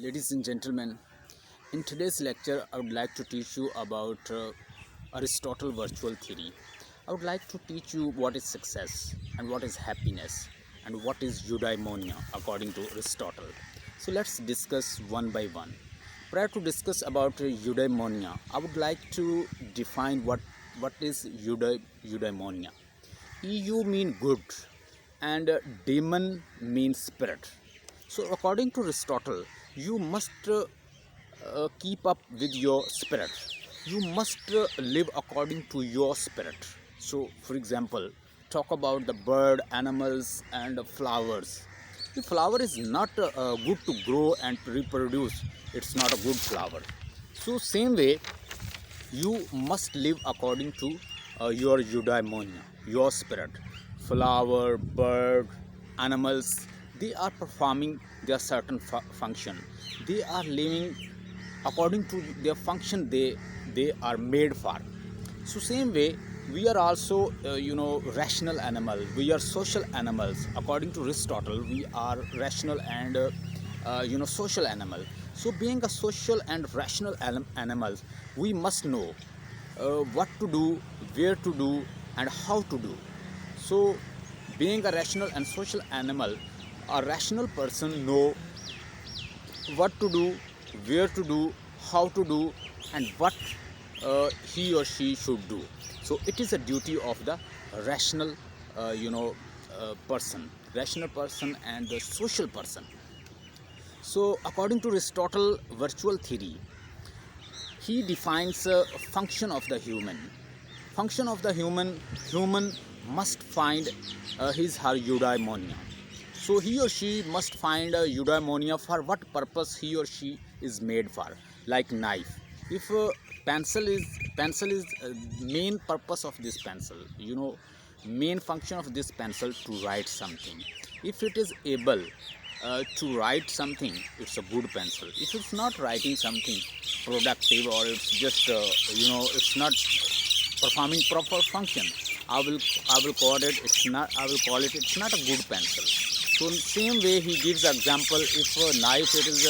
Ladies and gentlemen, in today's lecture, I would like to teach you about Aristotle virtual theory. I would like to teach you what is success and what is happiness and what is eudaimonia according to Aristotle. So let's discuss one by one. Prior to discuss about eudaimonia, I would like to define what is eudaimonia. EU mean good and demon means spirit. So according to Aristotle, you must keep up with your spirit. You must live according to your spirit. So for example, talk about the bird, animals and flowers. The flower is not good to grow and reproduce. It's not a good flower. So same way, you must live according to your eudaimonia, your spirit. Flower, bird, animals, they are performing their certain function. They are living according to their function they are made for. So same way, we are also rational animal. We are social animals. According to Aristotle, we are rational and social animal. So being a social and rational animals, we must know what to do, where to do, and how to do. So being a rational and social animal, a rational person know what to do, where to do, how to do, and what he or she should do. So it is a duty of the rational rational person and the social person. So according to Aristotle virtual theory, he defines a function of the function of the human must find his her eudaimonia. So he or she must find a eudaimonia for what purpose he or she is made for. Like knife, if pencil is main purpose of this pencil, main function of this pencil to write something. If it is able to write something, it's a good pencil. If it's not writing something productive, or it's just it's not performing proper function, I will call it it's not a good pencil. So in same way, he gives example. If a knife, it is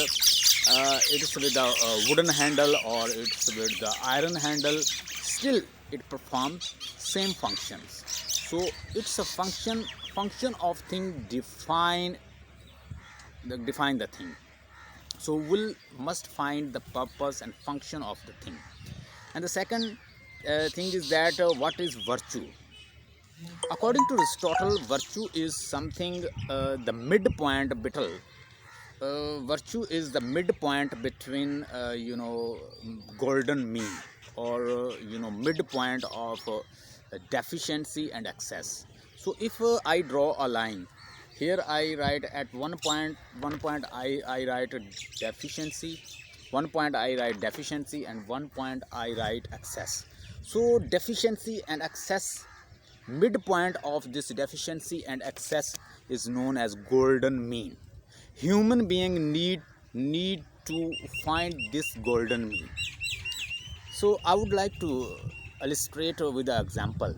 with a wooden handle or it's with the iron handle, still it performs same functions. So it's a function of thing define the thing. So we'll must find the purpose and function of the thing. And the second thing is that what is virtue. According to Aristotle, virtue is something the midpoint between virtue is the midpoint between golden mean, or midpoint of deficiency and excess. So if I draw a line here, I write at one point I write deficiency, one point I write deficiency, and one point I write excess. So deficiency and excess, midpoint of this deficiency and excess is known as golden mean. Human being need to find this golden mean. So I would like to illustrate with an example.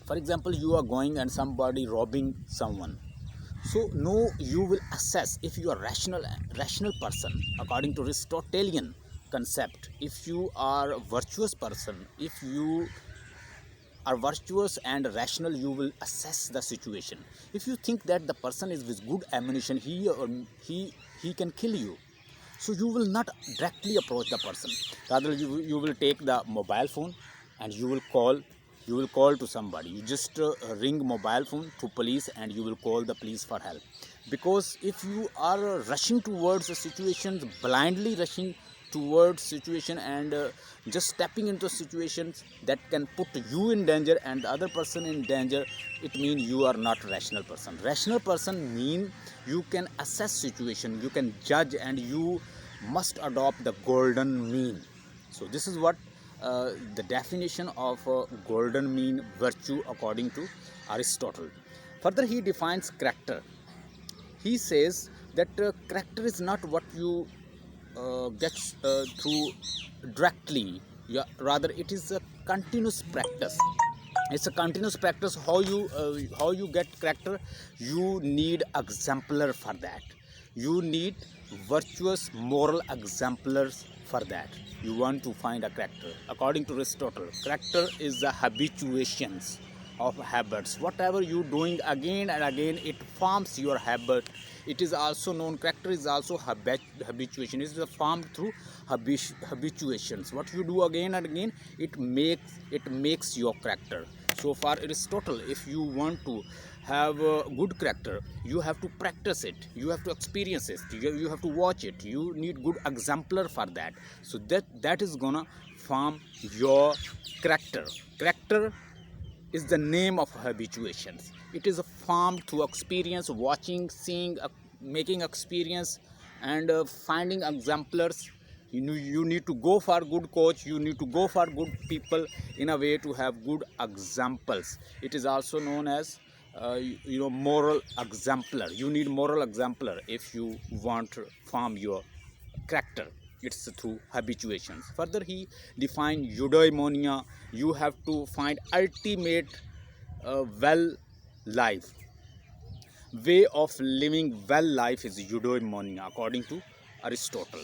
For example, you are going and somebody robbing someone. So no, you will assess if you are rational person according to Aristotelian concept. If you are a virtuous person, if you are virtuous and rational, you will assess the situation. If you think that the person is with good ammunition, he can kill you, so you will not directly approach the person. Rather, you will take the mobile phone and you will call to somebody. You just ring mobile phone to police and you will call the police for help. Because if you are rushing towards a situation, blindly rushing towards situation, and just stepping into situations that can put you in danger and the other person in danger, it means you are not rational person. Rational person mean you can assess situation, you can judge, and you must adopt the golden mean. So this is what the definition of golden mean virtue according to Aristotle. Further, he defines character. He says that character is not what you get through directly. Yeah, rather it is a continuous practice. It's a continuous practice. How you get character, you need exemplar for that. You need virtuous moral exemplars for that. You want to find a character. According to Aristotle, character is the habituations of habits. Whatever you doing again and again, it forms your habit. It is also known, character is also habituation. It is formed through habituations. What you do again and again, it makes your character. So for Aristotle, if you want to have a good character, you have to practice it, you have to experience it, you have to watch it, you need good exemplar for that. So that is gonna form your character. Character is the name of habituations. It is formed through experience, watching, seeing, making experience, and finding exemplars. You need to go for good coach, you need to go for good people in a way to have good examples. It is also known as moral exemplar. You need moral exemplar if you want to form your character. It's through habituations. Further, he defined eudaimonia. You have to find ultimate well life. Way of living well life is eudaimonia according to Aristotle.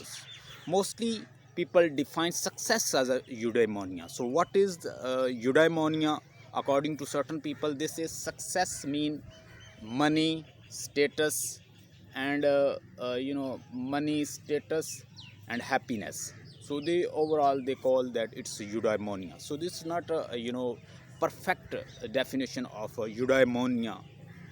Mostly people define success as a eudaimonia. So what is eudaimonia? According to certain people, this is success mean money, status, and money, status, and happiness. So they overall they call that it's eudaimonia. So this is not a perfect definition of eudaimonia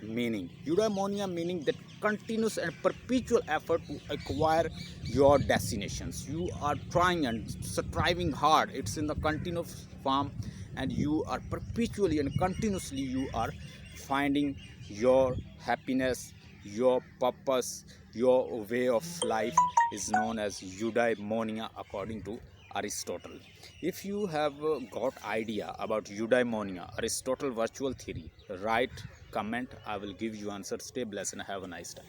meaning. Eudaimonia meaning that continuous and perpetual effort to acquire your destinations. You are trying and striving hard. It's in the continuous form, and you are perpetually and continuously you are finding your happiness, your purpose, your way of life is known as eudaimonia according to Aristotle. If you have got idea about eudaimonia, Aristotle virtual theory, write comment. I will give you answer. Stay blessed and have a nice time.